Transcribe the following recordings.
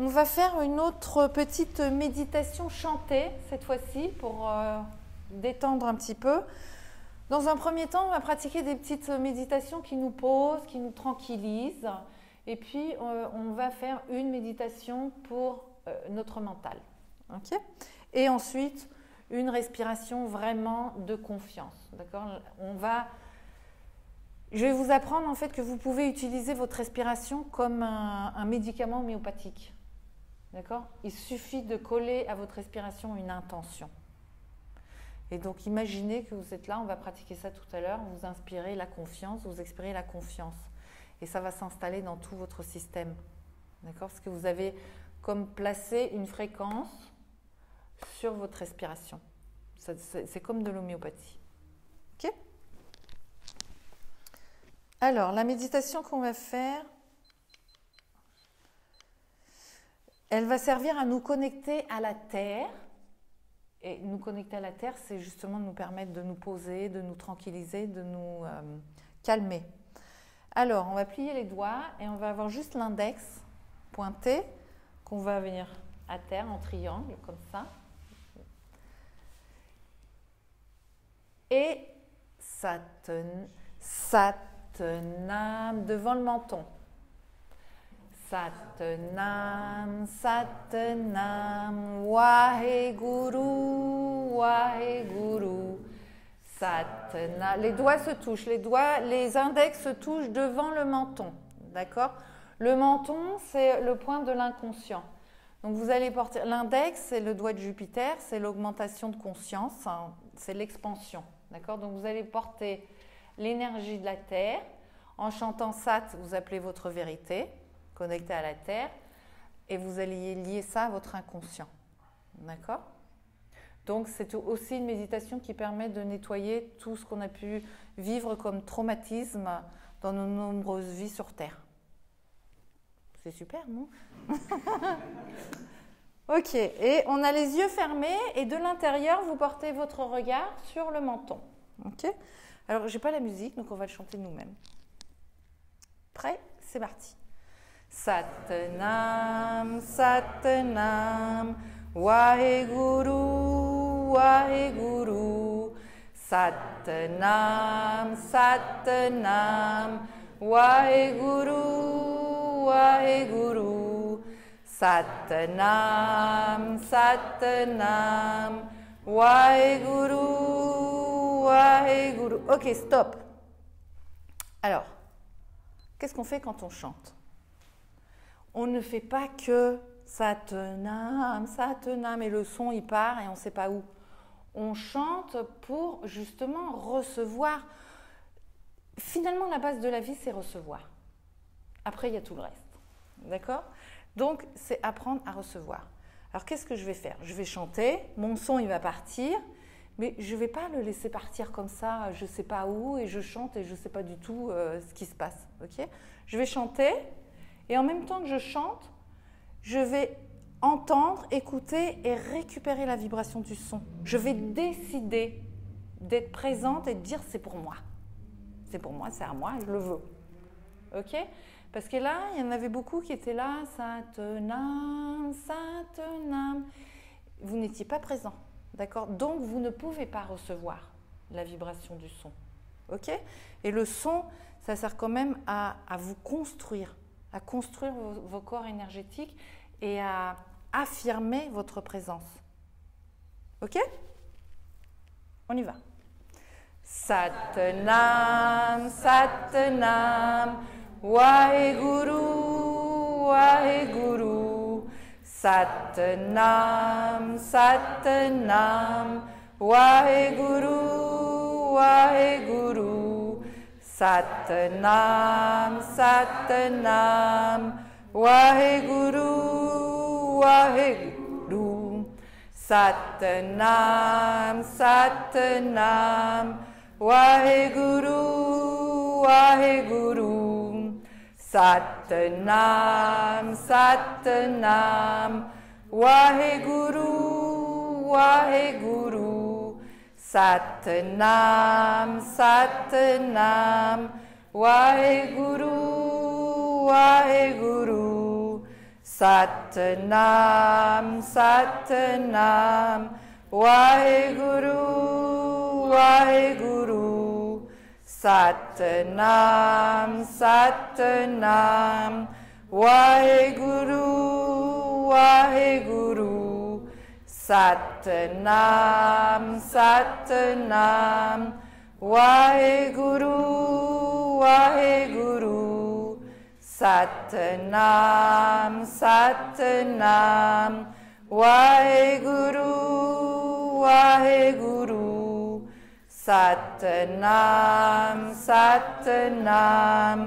on va faire une autre petite méditation chantée, cette fois-ci, pour détendre un petit peu. Dans un premier temps, on va pratiquer des petites méditations qui nous posent, qui nous tranquillisent. Et puis, on va faire une méditation pour notre mental. Okay ? Et ensuite, une respiration vraiment de confiance. D'accord ? Je vais vous apprendre en fait que vous pouvez utiliser votre respiration comme un médicament homéopathique. D'accord ? Il suffit de coller à votre respiration une intention. Et donc imaginez que vous êtes là, on va pratiquer ça tout à l'heure, vous inspirez la confiance, vous expirez la confiance. Et ça va s'installer dans tout votre système. D'accord ? Parce que vous avez comme placé une fréquence sur votre respiration. C'est comme de l'homéopathie. Ok ? Alors, la méditation qu'on va faire, elle va servir à nous connecter à la Terre. Et nous connecter à la Terre, c'est justement nous permettre de nous poser, de nous tranquilliser, de nous calmer. Alors, on va plier les doigts et on va avoir juste l'index pointé qu'on va venir à terre en triangle, comme ça. Et Satanam devant le menton. Satanam, Satanam, Waheguru, Waheguru, Satanam. Les doigts se touchent, les index se touchent devant le menton, d'accord ? Le menton, c'est le point de l'inconscient. Donc vous allez porter, l'index, c'est le doigt de Jupiter, c'est l'augmentation de conscience, hein, c'est l'expansion, d'accord ? Donc vous allez porter l'énergie de la Terre. En chantant Sat, vous appelez votre vérité, connecté à la Terre, et vous allez lier ça à votre inconscient. D'accord ? Donc, c'est aussi une méditation qui permet de nettoyer tout ce qu'on a pu vivre comme traumatisme dans nos nombreuses vies sur Terre. C'est super, non ? Ok, et on a les yeux fermés, et de l'intérieur, vous portez votre regard sur le menton. Ok ? Alors, je n'ai pas la musique, donc on va le chanter nous-mêmes. Prêt ? C'est parti. Satanam, Satanam, Waheguru, Waheguru, Satanam, Satanam, Waheguru, Waheguru, Satanam, Satanam, Waheguru, Waheguru. Ok, stop. Alors, qu'est-ce qu'on fait quand on chante ? On ne fait pas que Satanam, Satanam, et le son il part et on ne sait pas où. On chante pour justement recevoir. Finalement, la base de la vie, c'est recevoir. Après, il y a tout le reste. D'accord ? Donc, c'est apprendre à recevoir. Alors, qu'est-ce que je vais faire ? Je vais chanter, mon son il va partir, mais je ne vais pas le laisser partir comme ça, je ne sais pas où, et je chante et je ne sais pas du tout ce qui se passe. Okay ? Je vais chanter. Et en même temps que je chante, je vais entendre, écouter et récupérer la vibration du son. Je vais décider d'être présente et de dire c'est pour moi. C'est pour moi, c'est à moi, je le veux. Ok ? Parce que là, il y en avait beaucoup qui étaient là, Satanam, Satanam. Vous n'étiez pas présent. D'accord ? Donc, vous ne pouvez pas recevoir la vibration du son. Ok ? Et le son, ça sert quand même à vous construire. À construire vos corps énergétiques et à affirmer votre présence. Ok ? On y va. Satanam, Satanam, Waheguru, Waheguru, Satanam, Satanam, Waheguru, Waheguru, Satanam, Satanam, Waheguru, Waheguru, Satanam, Satanam, Waheguru, Waheguru, Satanam, Satanam, Waheguru, Waheguru, Satanam, Satanam, Waheguru, Waheguru, Satnam, Satnam, Waheguru, Waheguru, Satnam, Satnam, Waheguru, Waheguru, Satnam, Satnam, Waheguru, Waheguru, Satnam, Satnam, Waheguru, Waheguru, Satnam, Satnam,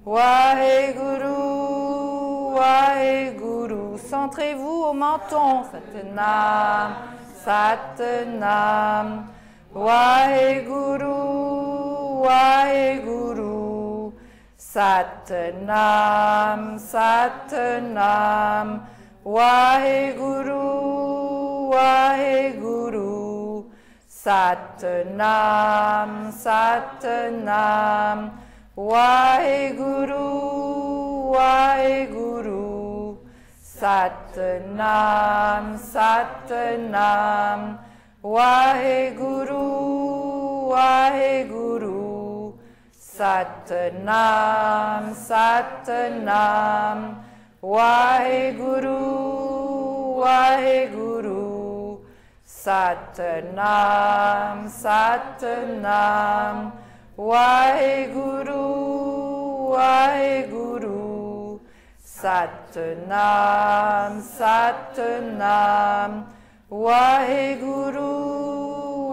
Waheguru, Waheguru. Centrez-vous au menton. Satnam, Satnam, Waheguru, Waheguru, Satnam, Satnam, Waheguru, Waheguru, Satnam, Satnam, Waheguru, Waheguru, Satnam, Satnam, Waheguru, Waheguru, Satnam, Satnam, Waheguru, Waheguru, Satnam, Satnam, Waheguru, Waheguru, Satnam, Satnam, Waheguru,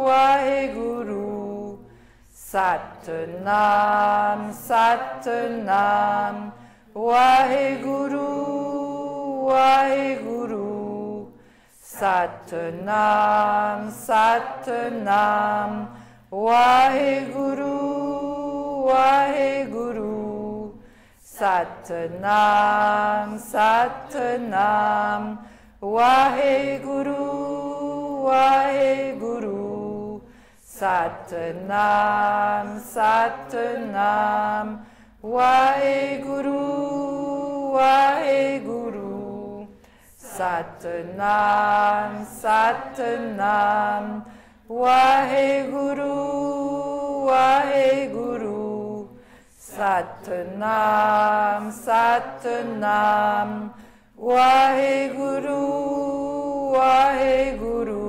Waheguru, Satnam, Satnam, Waheguru, Waheguru, Satnam, Satnam, Waheguru, Waheguru, Satnam, Satnam, Waheguru, Waheguru, Satnam, Satnam, Waheguru, Waheguru, Satnam, Satnam, Waheguru, Waheguru, Satnam, Satnam, Waheguru, Waheguru,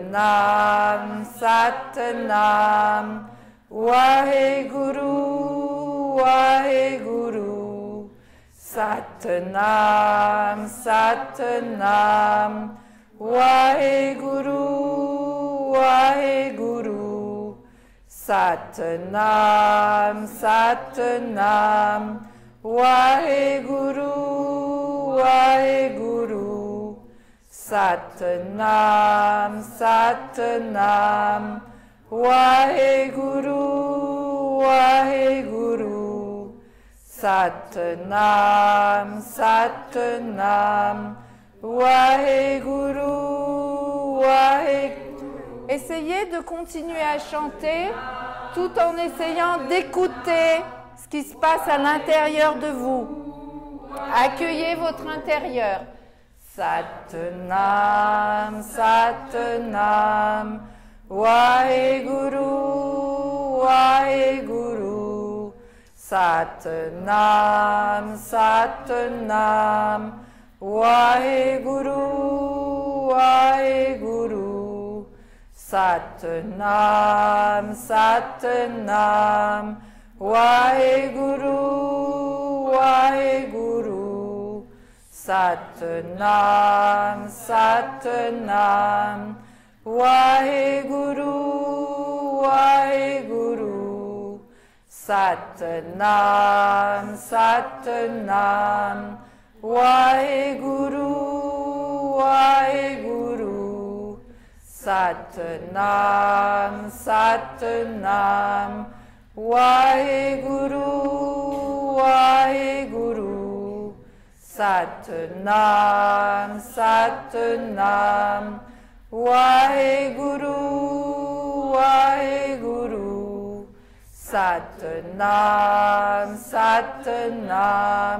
Satnam, Satnam, Waheguru, Waheguru, Satnam, Satnam, Waheguru, Waheguru, Satnam, Satnam, Waheguru, Waheguru, Satnam, Satnam, Waheguru, Waheguru, Satnam, Satnam, Waheguru, Waheguru. Essayez de continuer à chanter tout en essayant d'écouter ce qui se passe à l'intérieur de vous. Accueillez votre intérieur. Satnam, Satnam, Waheguru, Waheguru, Satnam, Satnam, Waheguru, Waheguru, Satnam, Satnam, Waheguru, Waheguru, Satnam, Satnam, Waheguru, Waheguru, Satnam, Satnam, Waheguru, Waheguru, Satnam, Satnam, Waheguru, Waheguru, Satnam, Satnam, Waheguru, Waheguru, Satnam, Satnam,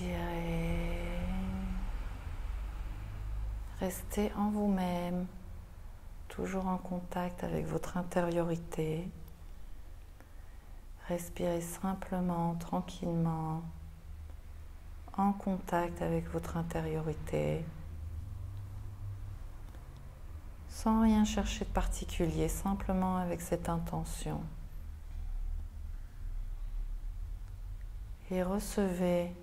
Restez en vous-même, toujours en contact avec votre intériorité. Respirez simplement, tranquillement, en contact avec votre intériorité, sans rien chercher de particulier, simplement avec cette intention. Et recevez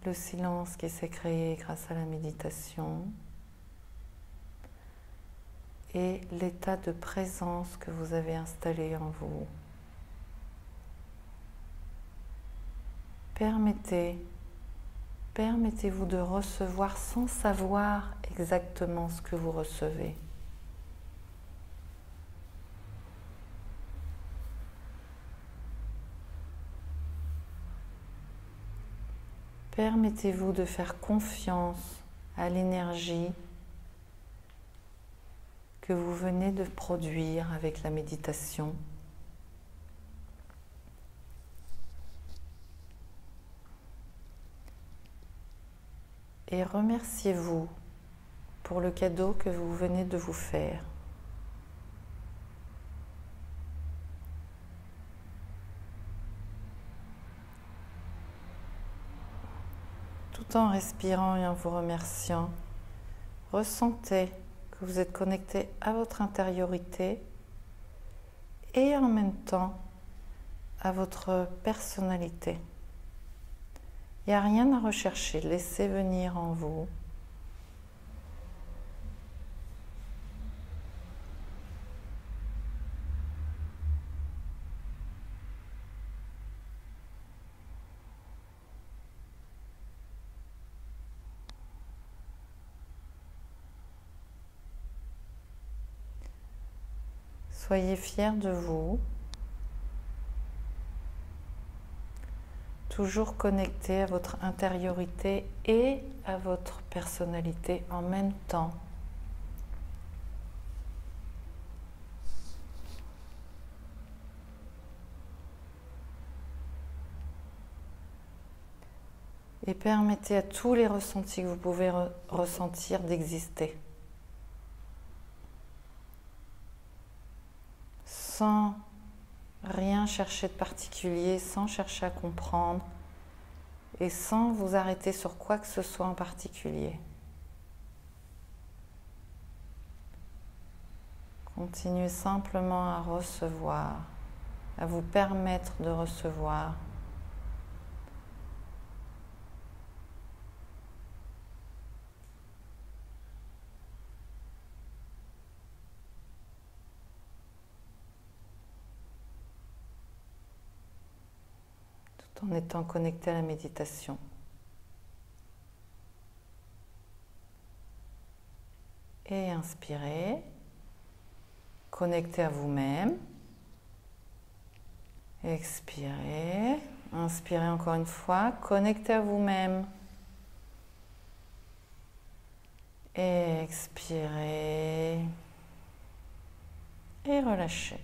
le silence qui s'est créé grâce à la méditation et l'état de présence que vous avez installé en vous. Permettez-vous de recevoir sans savoir exactement ce que vous recevez. Permettez-vous de faire confiance à l'énergie que vous venez de produire avec la méditation. Et remerciez-vous pour le cadeau que vous venez de vous faire. Tout en respirant et en vous remerciant, ressentez que vous êtes connecté à votre intériorité et en même temps à votre personnalité. Il n'y a rien à rechercher, laissez venir en vous. Soyez fiers de vous. Toujours connecté à votre intériorité et à votre personnalité en même temps. Et permettez à tous les ressentis que vous pouvez ressentir d'exister. Sans rien chercher de particulier, sans chercher à comprendre et sans vous arrêter sur quoi que ce soit en particulier. Continuez simplement à recevoir, à vous permettre de recevoir. En étant connecté à la méditation. Et inspirez, connecté à vous-même. Expirez, inspirez encore une fois, connecté à vous-même. Expirez et relâchez.